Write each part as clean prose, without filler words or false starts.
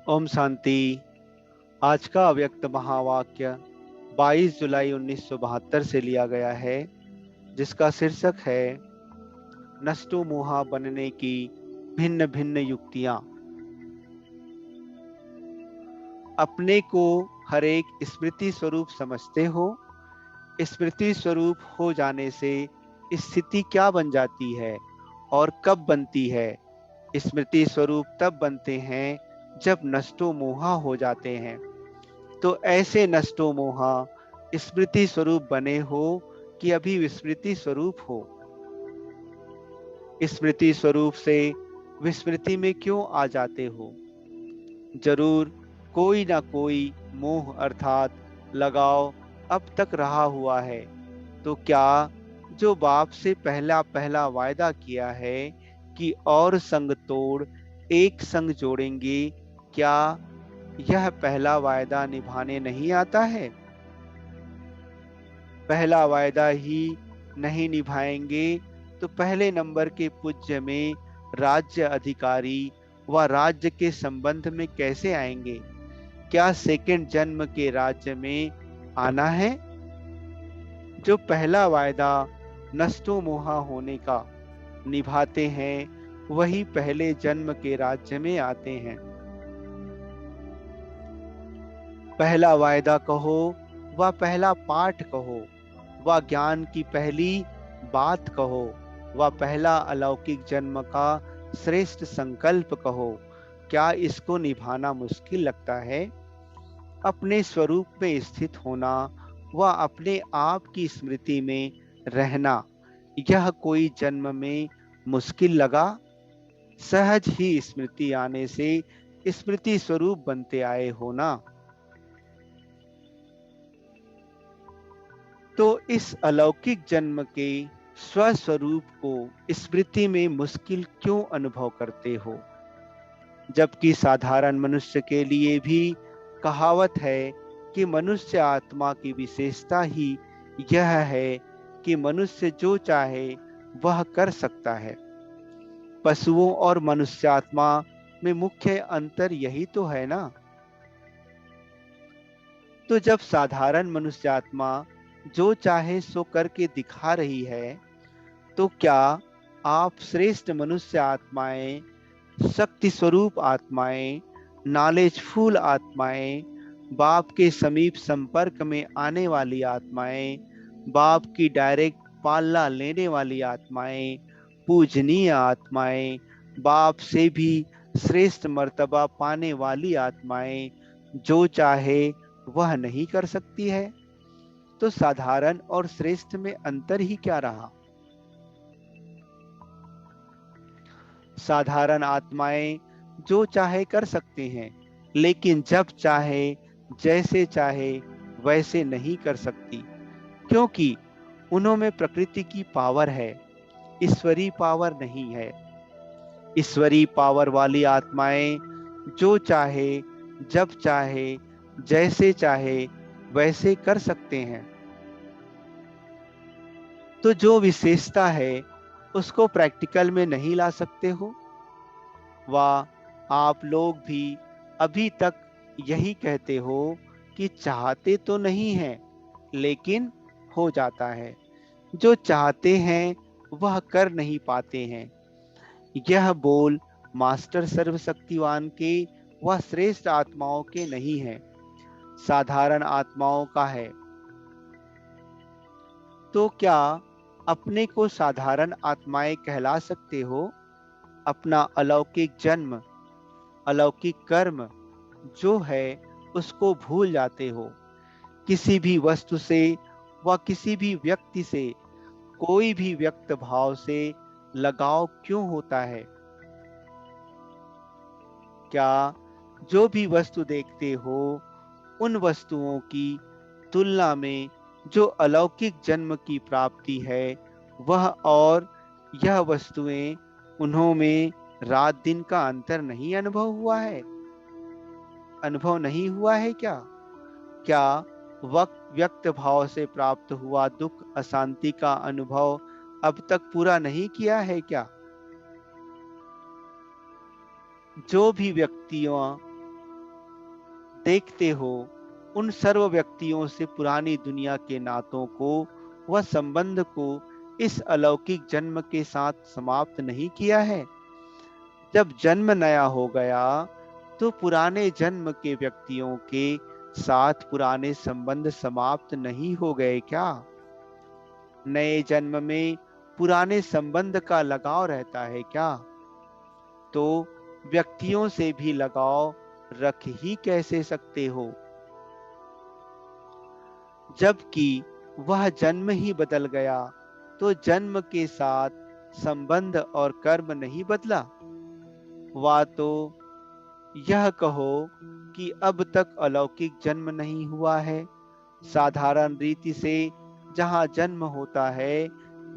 ओम शांति। आज का अव्यक्त महावाक्य 22 जुलाई 1972 से लिया गया है, जिसका शीर्षक है नष्टो मोहा बनने की भिन्न भिन्न युक्तियां। अपने को हर एक स्मृति स्वरूप समझते हो। स्मृति स्वरूप हो जाने से स्थिति क्या बन जाती है और कब बनती है? स्मृति स्वरूप तब बनते हैं जब नष्टो मोहा हो जाते हैं। तो ऐसे नष्टो मोहा स्मृति स्वरूप बने हो कि अभी विस्मृति स्वरूप हो। स्मृति स्वरूप से विस्मृति में क्यों आ जाते हो? जरूर कोई ना कोई मोह अर्थात लगाव अब तक रहा हुआ है। तो क्या जो बाप से पहला पहला वायदा किया है कि और संग तोड़ एक संग जोड़ेंगे, क्या यह पहला वायदा निभाने नहीं आता है? पहला वायदा ही नहीं निभाएंगे तो पहले नंबर के पूज्य में राज्य अधिकारी व राज्य के संबंध में कैसे आएंगे? क्या सेकंड जन्म के राज्य में आना है? जो पहला वायदा नष्टो मोहा होने का निभाते हैं, वही पहले जन्म के राज्य में आते हैं। पहला वायदा कहो व पहला पाठ कहो व ज्ञान की पहली बात कहो व पहला अलौकिक जन्म का श्रेष्ठ संकल्प कहो, क्या इसको निभाना मुश्किल लगता है? अपने स्वरूप में स्थित होना व अपने आप की स्मृति में रहना, यह कोई जन्म में मुश्किल लगा? सहज ही स्मृति आने से स्मृति स्वरूप बनते आए हो ना। तो इस अलौकिक जन्म के स्वस्वरूप को स्मृति में मुश्किल क्यों अनुभव करते हो? जबकि साधारण मनुष्य के लिए भी कहावत है कि मनुष्य आत्मा की विशेषता ही यह है कि मनुष्य जो चाहे वह कर सकता है। पशुओं और मनुष्यात्मा में मुख्य अंतर यही तो है ना। तो जब साधारण मनुष्यात्मा जो चाहे सो करके दिखा रही है, तो क्या आप श्रेष्ठ मनुष्य आत्माएं, शक्ति स्वरूप आत्माएं, नॉलेजफुल आत्माएं, बाप के समीप संपर्क में आने वाली आत्माएं, बाप की डायरेक्ट पालना लेने वाली आत्माएं, पूजनीय आत्माएं, बाप से भी श्रेष्ठ मर्तबा पाने वाली आत्माएं जो चाहे वह नहीं कर सकती है? तो साधारण और श्रेष्ठ में अंतर ही क्या रहा? साधारण आत्माएं जो चाहे कर सकते हैं, लेकिन जब चाहे जैसे चाहे वैसे नहीं कर सकती, क्योंकि उन्होंने प्रकृति की पावर है, ईश्वरी पावर नहीं है। ईश्वरी पावर वाली आत्माएं जो चाहे जब चाहे जैसे चाहे वैसे कर सकते हैं। तो जो विशेषता है उसको प्रैक्टिकल में नहीं ला सकते हो। वाह, आप लोग भी अभी तक यही कहते हो कि चाहते तो नहीं हैं, लेकिन हो जाता है। जो चाहते हैं वह कर नहीं पाते हैं। यह बोल मास्टर सर्वशक्तिवान के व श्रेष्ठ आत्माओं के नहीं है, साधारण आत्माओं का है। तो क्या अपने को साधारण आत्माएं कहला सकते हो? अपना अलौकिक जन्म, अलौकिक कर्म जो है उसको भूल जाते हो। किसी भी वस्तु से व किसी भी व्यक्ति से, कोई भी व्यक्त भाव से लगाव क्यों होता है? क्या जो भी वस्तु देखते हो, उन वस्तुओं की तुलना में जो अलौकिक जन्म की प्राप्ति है वह और यह वस्तुएं, उन्होंने रात दिन का अंतर नहीं अनुभव हुआ है? अनुभव नहीं हुआ है क्या? क्या वक्त व्यक्त भाव से प्राप्त हुआ दुख अशांति का अनुभव अब तक पूरा नहीं किया है क्या? जो भी व्यक्तियों देखते हो उन सर्व व्यक्तियों से पुरानी दुनिया के नातों को व संबंध को इस अलौकिक जन्म के साथ समाप्त नहीं किया है। जब जन्म नया हो गया तो पुराने जन्म के व्यक्तियों के साथ पुराने संबंध समाप्त नहीं हो गए क्या? नए जन्म में पुराने संबंध का लगाव रहता है क्या? तो व्यक्तियों से भी लगाव रख ही कैसे सकते हो, जबकि वह जन्म ही बदल गया? तो जन्म के साथ संबंध और कर्म नहीं बदला? वा तो यह कहो कि अब तक अलौकिक जन्म नहीं हुआ है। साधारण रीति से जहाँ जन्म होता है,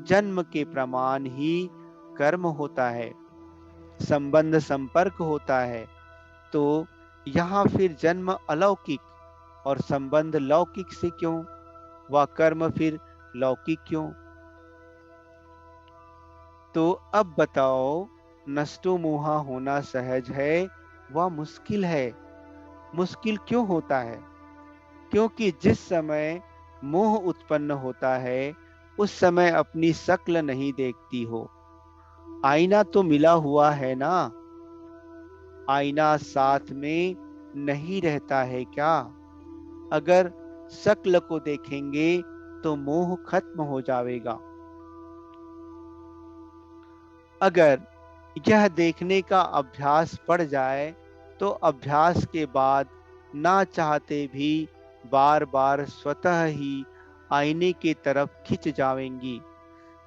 जन्म के प्रमाण ही कर्म होता है, संबंध संपर्क होता है। तो यहाँ फिर जन्म अलौकिक और संबंध लौकिक से क्यों, व कर्म फिर लौकिक क्यों? तो अब बताओ, नष्टो मोहा होना सहज है व मुश्किल है? मुश्किल क्यों होता है? क्योंकि जिस समय मोह उत्पन्न होता है उस समय अपनी शक्ल नहीं देखती हो। आईना तो मिला हुआ है ना, आईना साथ में नहीं रहता है क्या? अगर शक्ल को देखेंगे तो मोह खत्म हो जाएगा। अगर यह देखने का अभ्यास पड़ जाए तो अभ्यास के बाद ना चाहते भी बार बार स्वतः ही आईने की तरफ खिंच जाएंगी।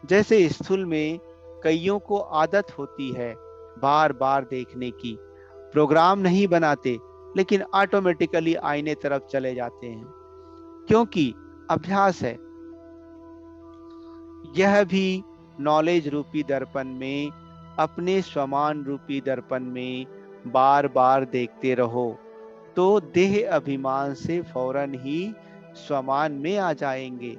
जैसे स्थूल में कईयों को आदत होती है बार बार देखने की, प्रोग्राम नहीं बनाते लेकिन ऑटोमेटिकली आईने तरफ चले जाते हैं, क्योंकि अभ्यास है। यह भी नॉलेज रूपी दर्पण में, अपने स्वमान रूपी दर्पण में बार बार देखते रहो तो देह अभिमान से फौरन ही स्वमान में आ जाएंगे।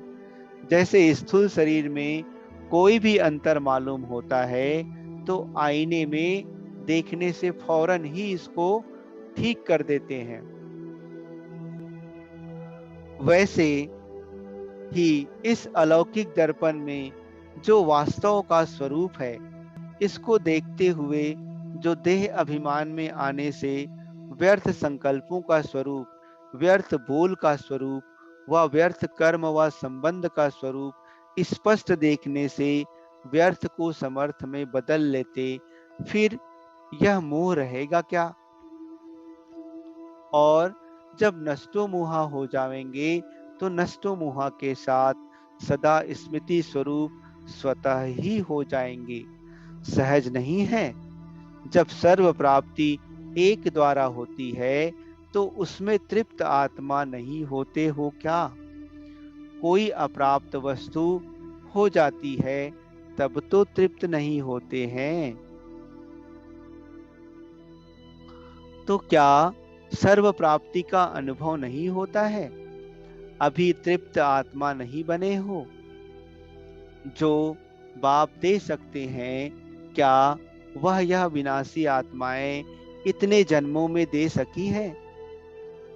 जैसे स्थूल शरीर में कोई भी अंतर मालूम होता है तो आईने में देखने से फौरन ही इसको ठीक कर देते हैं। वैसे ही इस अलौकिक दर्पण में जो वास्तव का स्वरूप है, इसको देखते हुए जो देह अभिमान में आने से व्यर्थ संकल्पों का स्वरूप, व्यर्थ बोल का स्वरूप व व्यर्थ कर्म व संबंध का स्वरूप स्पष्ट देखने से व्यर्थ को समर्थ में बदल लेते, फिर यह मोह रहेगा क्या? और जब नष्टो मोहा हो जाएंगे तो नष्टो मोहा के साथ सदा स्मृति स्वरूप स्वतः ही हो जाएंगे। सहज नहीं है? जब सर्व प्राप्ति एक द्वारा होती है तो उसमें तृप्त आत्मा नहीं होते हो क्या? कोई अप्राप्त वस्तु हो जाती है तब तो तृप्त नहीं होते हैं। तो क्या सर्व प्राप्ति का अनुभव नहीं होता है? अभी तृप्त आत्मा नहीं बने हो? जो बाप दे सकते हैं, क्या वह यह विनाशी आत्माएं इतने जन्मों में दे सकी है?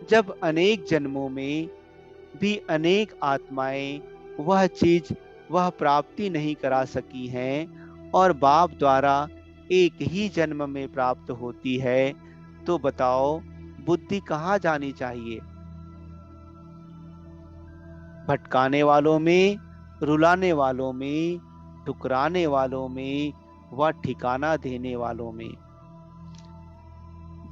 जब अनेक जन्मों में भी अनेक आत्माएं वह चीज, वह प्राप्ति नहीं करा सकी हैं और बाप द्वारा एक ही जन्म में प्राप्त होती है, तो बताओ बुद्धि कहाँ जानी चाहिए? भटकाने वालों में, रुलाने वालों में, ठुकराने वालों में व ठिकाना देने वालों में।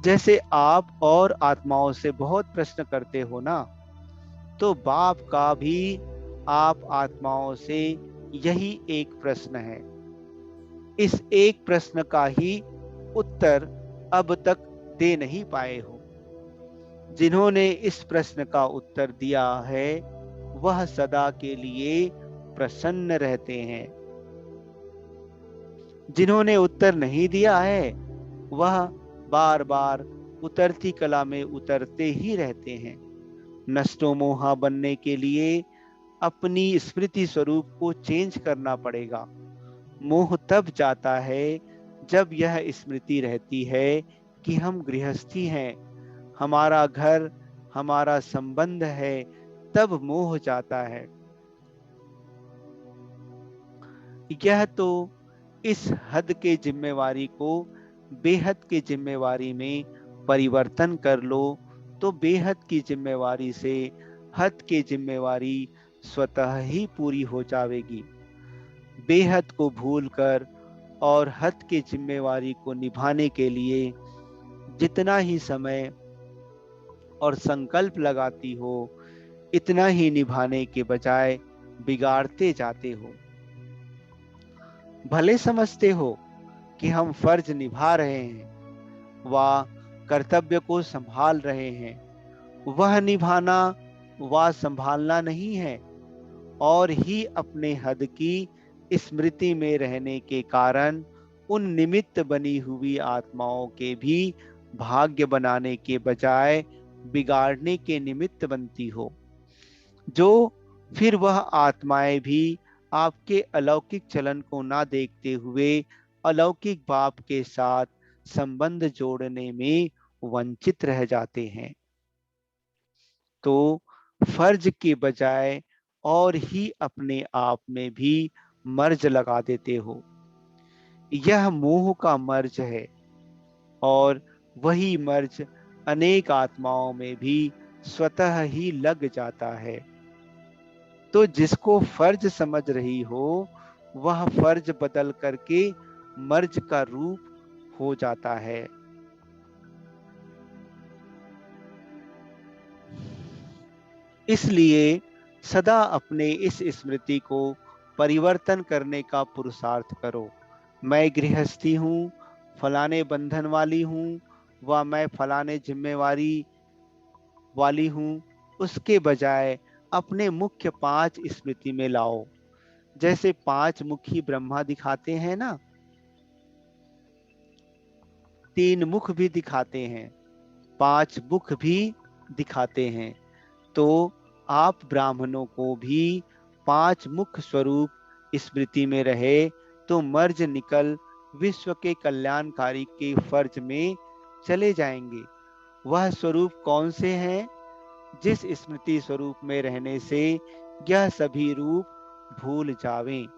जैसे आप और आत्माओं से बहुत प्रश्न करते हो ना, तो बाप का भी आप आत्माओं से यही एक प्रश्न है। इस एक प्रश्न का ही उत्तर अब तक दे नहीं पाए हो। जिन्होंने इस प्रश्न का उत्तर दिया है वह सदा के लिए प्रसन्न रहते हैं। जिन्होंने उत्तर नहीं दिया है वह बार बार उतरती कला में उतरते ही रहते हैं। नष्टो मोहा बनने के लिए अपनी स्मृति स्वरूप को चेंज करना पड़ेगा। मोह तब जाता है जब यह स्मृति रहती है कि हम गृहस्थी हैं, हमारा घर हमारा संबंध है, तब मोह जाता है। यह तो इस हद के जिम्मेवारी को बेहद की जिम्मेवारी में परिवर्तन कर लो, तो बेहद की जिम्मेवारी से हद की जिम्मेवारी स्वतः ही पूरी हो जाएगी। बेहद को भूलकर और हद की जिम्मेवारी को निभाने के लिए जितना ही समय और संकल्प लगाती हो, इतना ही निभाने के बजाय बिगाड़ते जाते हो। भले समझते हो कि हम फर्ज निभा रहे हैं, व कर्तव्य को संभाल रहे हैं, वह निभाना व संभालना नहीं है, और ही अपने हद की स्मृति में रहने के कारण उन निमित्त बनी हुई आत्माओं के भी भाग्य बनाने के बजाय बिगाड़ने के निमित्त बनती हो, जो फिर वह आत्माएं भी आपके अलौकिक चलन को ना देखते हुए अलौकिक बाप के साथ संबंध जोड़ने में वंचित रह जाते हैं। तो फर्ज के बजाय और ही अपने आप में भी मर्ज लगा देते हो। यह मोह का मर्ज है, और वही मर्ज अनेक आत्माओं में भी स्वतः ही लग जाता है। तो जिसको फर्ज समझ रही हो, वह फर्ज बदल करके मर्ज का रूप हो जाता है। इसलिए सदा अपने इस स्मृति को परिवर्तन करने का पुरुषार्थ करो। मैं गृहस्थी हूँ, फलाने बंधन वाली हूँ, व मैं फलाने जिम्मेवारी वाली हूँ, उसके बजाय अपने मुख्य 5 स्मृति में लाओ। जैसे 5 मुखी ब्रह्मा दिखाते हैं ना, 3 मुख भी दिखाते हैं, 5 मुख भी दिखाते हैं, तो आप ब्राह्मणों को भी 5 मुख स्वरूप स्मृति में रहे, तो मर्ज निकल विश्व के कल्याणकारी के फर्ज में चले जाएंगे। वह स्वरूप कौन से हैं? जिस स्मृति स्वरूप में रहने से यह सभी रूप भूल जावें।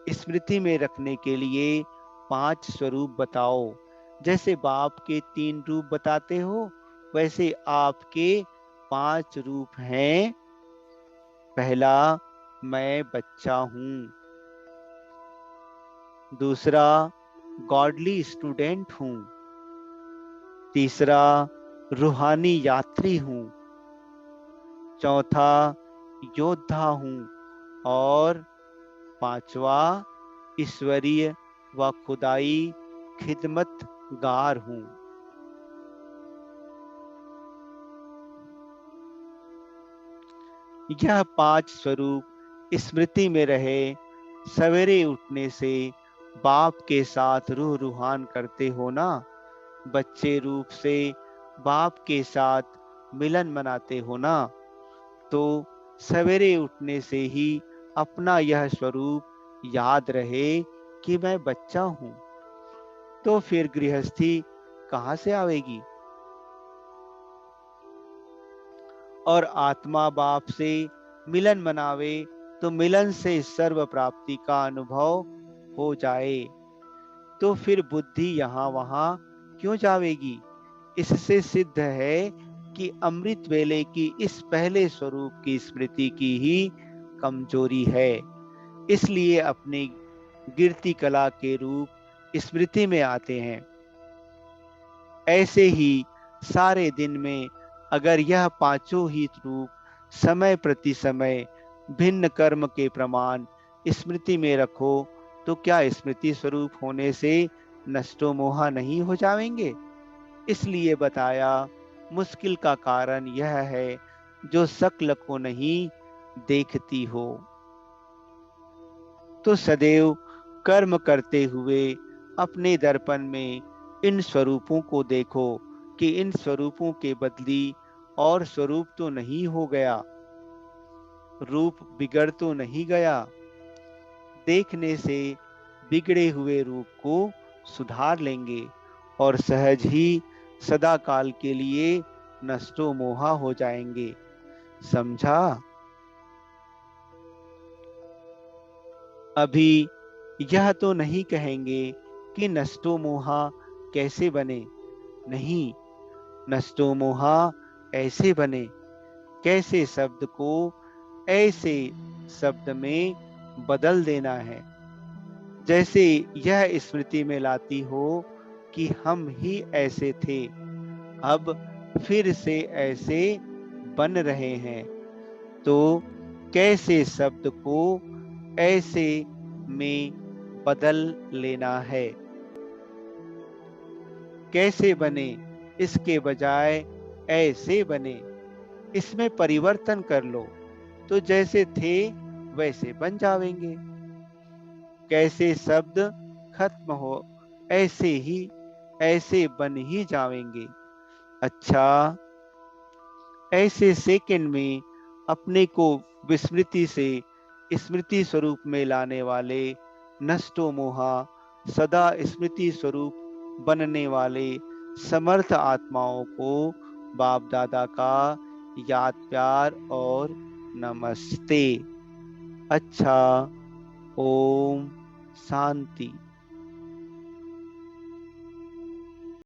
स्मृति में रखने के लिए 5 स्वरूप बताओ। जैसे बाप के 3 रूप बताते हो, वैसे आपके 5 रूप हैं। पहला, मैं बच्चा हूं। दूसरा, गॉडली स्टूडेंट हूं। तीसरा, रूहानी यात्री हूं। चौथा, योद्धा हूं। और 5वां, ईश्वरीय व खुदाई खिदमतगार हूं। यह 5 स्वरूप स्मृति में रहे, सवेरे उठने से बाप के साथ रूह रूहान करते हो ना, बच्चे रूप से बाप के साथ मिलन मनाते हो ना, तो सवेरे उठने से ही अपना यह स्वरूप याद रहे कि मैं बच्चा हूं। तो फिर गृहस्थी कहां से आवेगी? और आत्मा बाप से मिलन मनावे, तो मिलन से सर्व प्राप्ति का अनुभव हो जाए, तो फिर बुद्धि यहाँ वहां क्यों जावेगी? इससे सिद्ध है कि अमृत वेले की इस पहले स्वरूप की स्मृति की ही कमजोरी है। इसलिए अपनी गिरती कला के रूप स्मृति में आते हैं। ऐसे ही सारे दिन में अगर यह 5 ही रूप समय प्रति समय भिन्न कर्म के प्रमाण स्मृति में रखो, तो क्या स्मृति स्वरूप होने से नष्टो मोहा नहीं हो जाएंगे? इसलिए बताया, मुश्किल का कारण यह है जो सकल को नहीं देखती हो। तो सदैव कर्म करते हुए अपने दर्पण में इन स्वरूपों को देखो कि इन स्वरूपों के बदली और स्वरूप तो नहीं हो गया, रूप बिगड़ तो नहीं गया। देखने से बिगड़े हुए रूप को सुधार लेंगे और सहज ही सदा काल के लिए नष्टो मोहा हो जाएंगे। समझा? अभी यह तो नहीं कहेंगे कि नष्टो मोहा कैसे बने। नहीं, नष्टो मोहा ऐसे बने। कैसे शब्द को ऐसे शब्द में बदल देना है जैसे यह स्मृति में लाती हो कि हम ही ऐसे थे, अब फिर से ऐसे बन रहे हैं। तो कैसे शब्द को ऐसे में बदल लेना है। कैसे बने इसके बजाय ऐसे बने, इसमें परिवर्तन कर लो तो जैसे थे वैसे बन जाएंगे। कैसे शब्द खत्म हो ऐसे बन ही जाएंगे। अच्छा, ऐसे सेकंड में अपने को विस्मृति से स्मृति स्वरूप में लाने वाले नष्टो मोहा सदा स्मृति स्वरूप बनने वाले समर्थ आत्माओं को बाप दादा का याद प्यार और नमस्ते। अच्छा, ओम शांति।